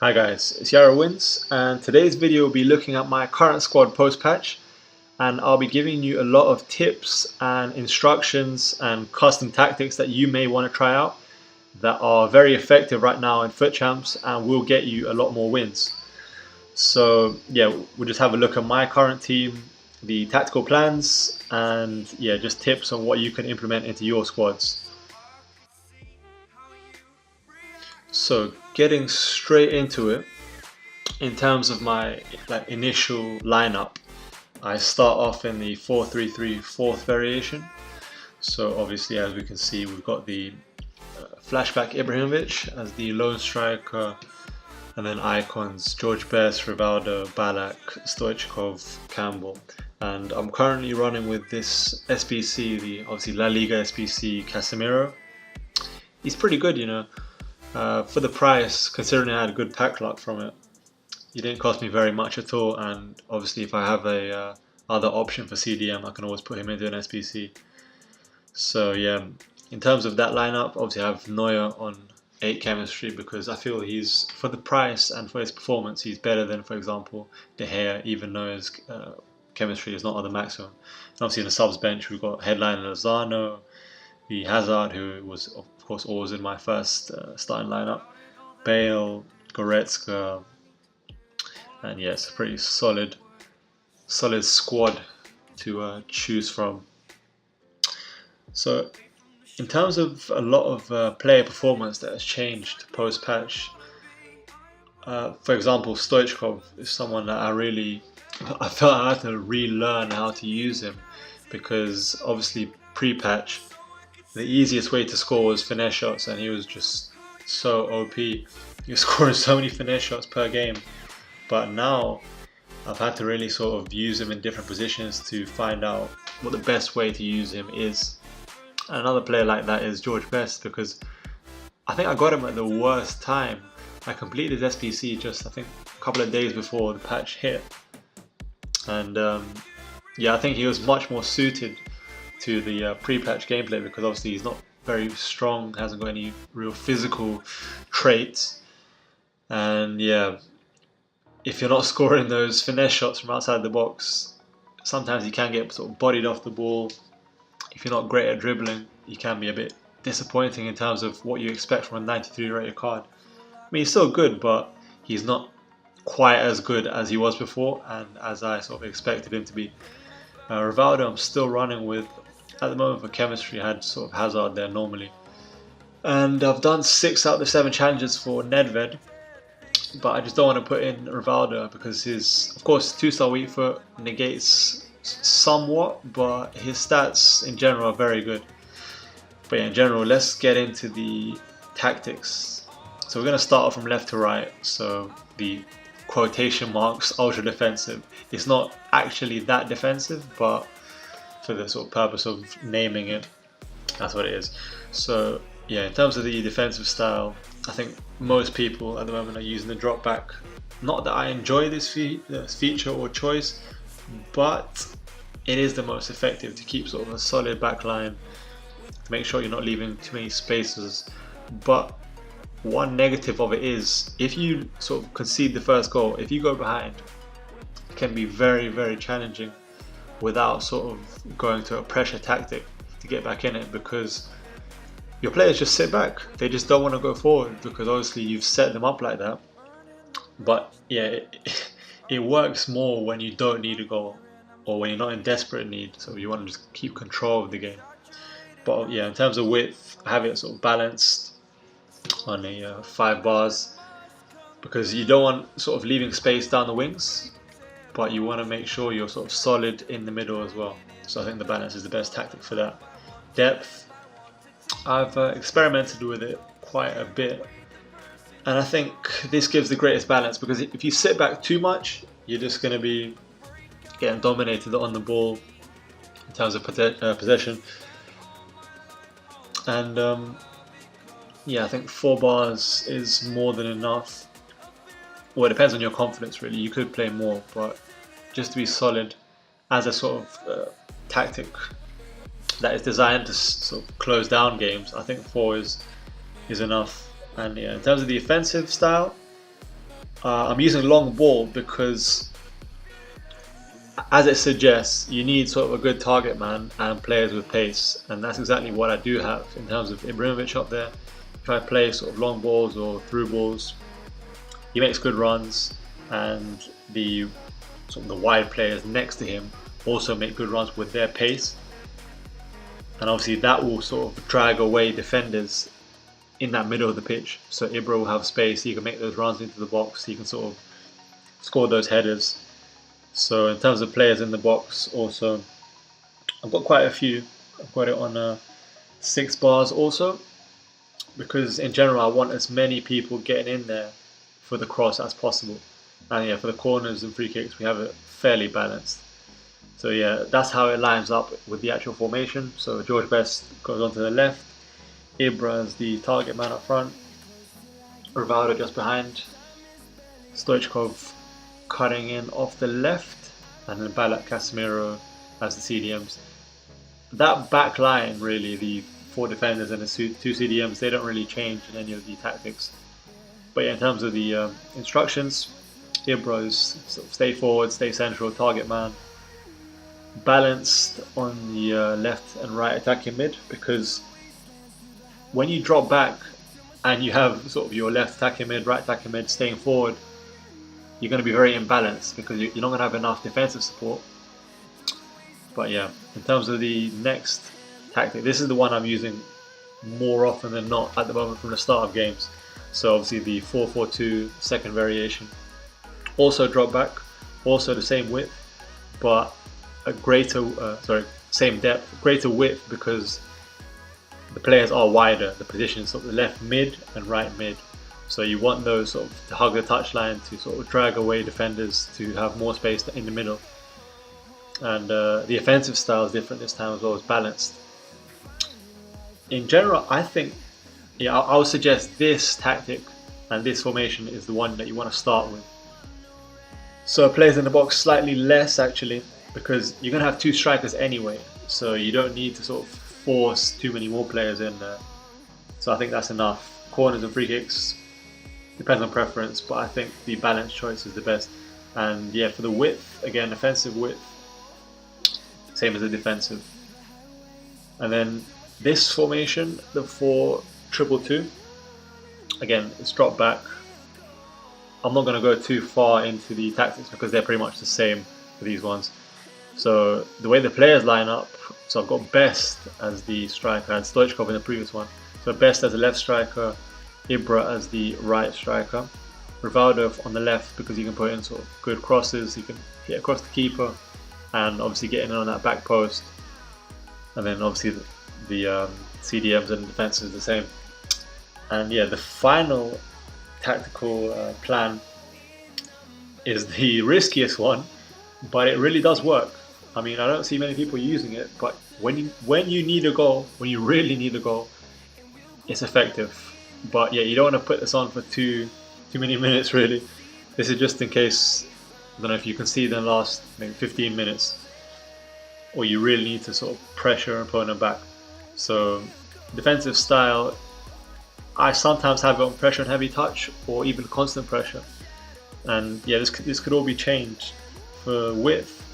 Hi guys, it's Yara Wins, and today's video will be looking at my current squad post-patch, and I'll be giving you a lot of tips and instructions and custom tactics that you may want to try out that are very effective right now in FUT Champs and will get you a lot more wins. So yeah, we'll just have a look at my current team, the tactical plans, and yeah, just tips on what you can implement into your squads. So getting straight into it, in terms of my initial lineup, I start off in the 4-3-3 fourth variation. So obviously, as we can see, we've got the flashback Ibrahimovic as the lone striker, and then icons George Best, Rivaldo, Balak, Stoichkov, Campbell. And I'm currently running with this SBC, the obviously La Liga SBC Casemiro. He's pretty good, you know. For the price, considering I had a good pack luck from it, it didn't cost me very much at all. And obviously, if I have a other option for CDM, I can always put him into an SBC. So yeah, in terms of that lineup, obviously I have Neuer on 8 chemistry because I feel he's, for the price and for his performance, he's better than, for example, De Gea, even though his chemistry is not on the maximum. And obviously in the subs bench, we've got headline Lozano, the Hazard, who was of course always in my first starting lineup, Bale, Goretzka, and yeah, it's a pretty solid squad to choose from. So in terms of a lot of player performance that has changed post-patch, for example, Stoichkov is someone that I felt I had to relearn how to use him, because obviously pre-patch the easiest way to score was finesse shots, and he was just so OP. He was scoring so many finesse shots per game. But now I've had to really sort of use him in different positions to find out what the best way to use him is. And another player like that is George Best, because I think I got him at the worst time. I completed his SPC just, I think, a couple of days before the patch hit. And yeah, I think he was much more suited to the pre-patch gameplay, because obviously he's not very strong, hasn't got any real physical traits. And yeah, if you're not scoring those finesse shots from outside the box, sometimes you can get sort of bodied off the ball. If you're not great at dribbling, you can be a bit disappointing in terms of what you expect from a 93 rated card. I mean, he's still good, but he's not quite as good as he was before, and as I sort of expected him to be. Rivaldo, I'm still running with, at the moment for chemistry, I had sort of Hazard there normally. And I've done 6 out of the 7 challenges for Nedved, but I just don't want to put in Rivaldo because his, of course, 2-star weak foot negates somewhat, but his stats in general are very good. But yeah, in general, let's get into the tactics. So we're going to start off from left to right. So the quotation marks ultra defensive. It's not actually that defensive, but for the sort of purpose of naming it, that's what it is. So yeah, in terms of the defensive style, I think most people at the moment are using the Dropback. Not that I enjoy this feature or choice, but it is the most effective to keep sort of a solid back line, to make sure you're not leaving too many spaces. But one negative of it is, if you sort of concede the first goal, if you go behind, it can be very, very challenging without sort of going to a pressure tactic to get back in it, because your players just sit back. They just don't want to go forward because obviously you've set them up like that. But yeah, it works more when you don't need a goal or when you're not in desperate need, so you want to just keep control of the game. But yeah, in terms of width, I have it sort of balanced on a 5 bars, because you don't want sort of leaving space down the wings, but you want to make sure you're sort of solid in the middle as well. So I think the balance is the best tactic for that. Depth, I've experimented with it quite a bit, and I think this gives the greatest balance, because if you sit back too much, you're just going to be getting dominated on the ball in terms of possession. And yeah, I think 4 bars is more than enough. Well, it depends on your confidence really. You could play more, but just to be solid as a sort of tactic that is designed to sort of close down games, I think 4 is enough. And yeah, in terms of the offensive style, I'm using long ball because, as it suggests, you need sort of a good target man and players with pace, and that's exactly what I do have in terms of Ibrahimovic up there. If I play sort of long balls or through balls, he makes good runs, and the sort of the wide players next to him also make good runs with their pace, and obviously that will sort of drag away defenders in that middle of the pitch. So Ibra will have space, he can make those runs into the box, he can sort of score those headers. So in terms of players in the box also, I've got quite a few. I've got it on 6 bars also, because in general I want as many people getting in there for the cross as possible. And yeah, for the corners and free kicks we have it fairly balanced. So yeah, that's how it lines up with the actual formation. So George Best goes on to the left, Ibra is the target man up front, Rivaldo just behind, Stoichkov cutting in off the left, and then Balak, Casemiro as the CDMs. That back line, really, the 4 defenders and the 2 CDMs, they don't really change in any of the tactics. But yeah, in terms of the instructions, Ibra is sort of stay forward, stay central, target man, balanced on the left and right attacking mid, because when you drop back and you have sort of your left attacking mid, right attacking mid staying forward, you're going to be very imbalanced because you're not going to have enough defensive support. But yeah, in terms of the next tactic, this is the one I'm using more often than not at the moment from the start of games. So obviously the 4-4-2 second variation. Also drop back, also the same width, but a greater, same depth, greater width, because the players are wider. The positions sort of the left mid and right mid. So you want those sort of to hug the touchline, to sort of drag away defenders, to have more space in the middle. And the offensive style is different this time as well, as balanced. In general, I think, yeah, I would suggest this tactic and this formation is the one that you want to start with. So players in the box slightly less actually, because you're going to have 2 strikers anyway. So you don't need to sort of force too many more players in there. So I think that's enough. Corners and free kicks, depends on preference, but I think the balanced choice is the best. And yeah, for the width, again, offensive width, same as the defensive. And then this formation, the 4-2-2, again, it's drop back. I'm not going to go too far into the tactics because they're pretty much the same for these ones. So the way the players line up, so I've got Best as the striker and Stoichkov in the previous one. So Best as the left striker, Ibra as the right striker, Rivaldo on the left because he can put in sort of good crosses, he can hit across the keeper, and obviously getting in on that back post. And then obviously the CDMs and defense is the same. And yeah, the final tactical plan is the riskiest one, but it really does work. I mean, I don't see many people using it, but when you need a goal, when you really need a goal, it's effective. But yeah, you don't want to put this on for too many minutes really. This is just in case, I don't know, if you concede in the last maybe 15 minutes, or you really need to sort of pressure an opponent back. So defensive style, I sometimes have it on pressure and heavy touch, or even constant pressure. And yeah, this could all be changed. For width,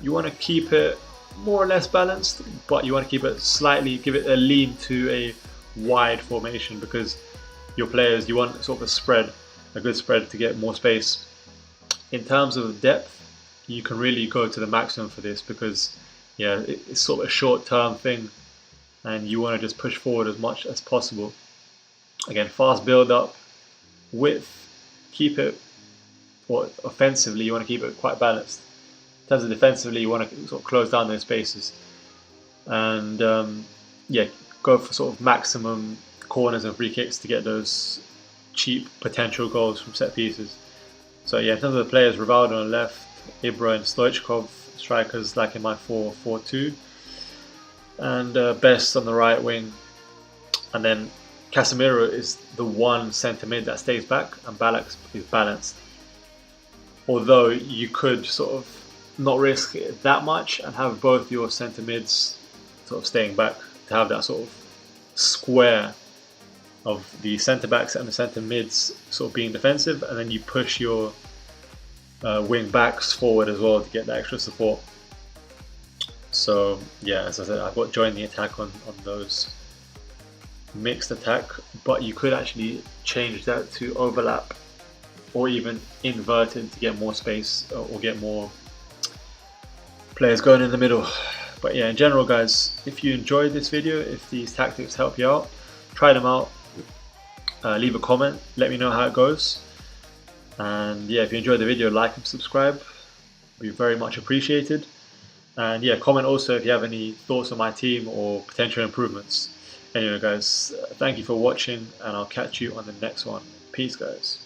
you want to keep it more or less balanced, but you want to keep it slightly, give it a lean to a wide formation, because your players, you want sort of a good spread to get more space. In terms of depth, you can really go to the maximum for this, because yeah, it's sort of a short-term thing, and you want to just push forward as much as possible. Again, fast build-up, width, keep it, or offensively, you want to keep it quite balanced. In terms of defensively, you want to sort of close down those spaces, and yeah, go for sort of maximum corners and free kicks to get those cheap potential goals from set pieces. So yeah, in terms of the players, Rivaldo on the left, Ibra and Stoichkov, strikers like in my 4-4-2, and Best on the right wing, and then Casemiro is the one centre mid that stays back, and Balak is balanced. Although you could sort of not risk it that much and have both your centre mids sort of staying back to have that sort of square of the centre backs and the centre mids sort of being defensive, and then you push your wing backs forward as well to get the extra support. So yeah, as I said, I've got join the attack on those mixed attack, but you could actually change that to overlap or even inverted to get more space or get more players going in the middle. But yeah, in general guys, if you enjoyed this video, if these tactics help you out, try them out, leave a comment, let me know how it goes. And yeah, if you enjoyed the video, like and subscribe, be very much appreciated. And yeah, comment also if you have any thoughts on my team or potential improvements. Anyway guys, thank you for watching, and I'll catch you on the next one. Peace guys.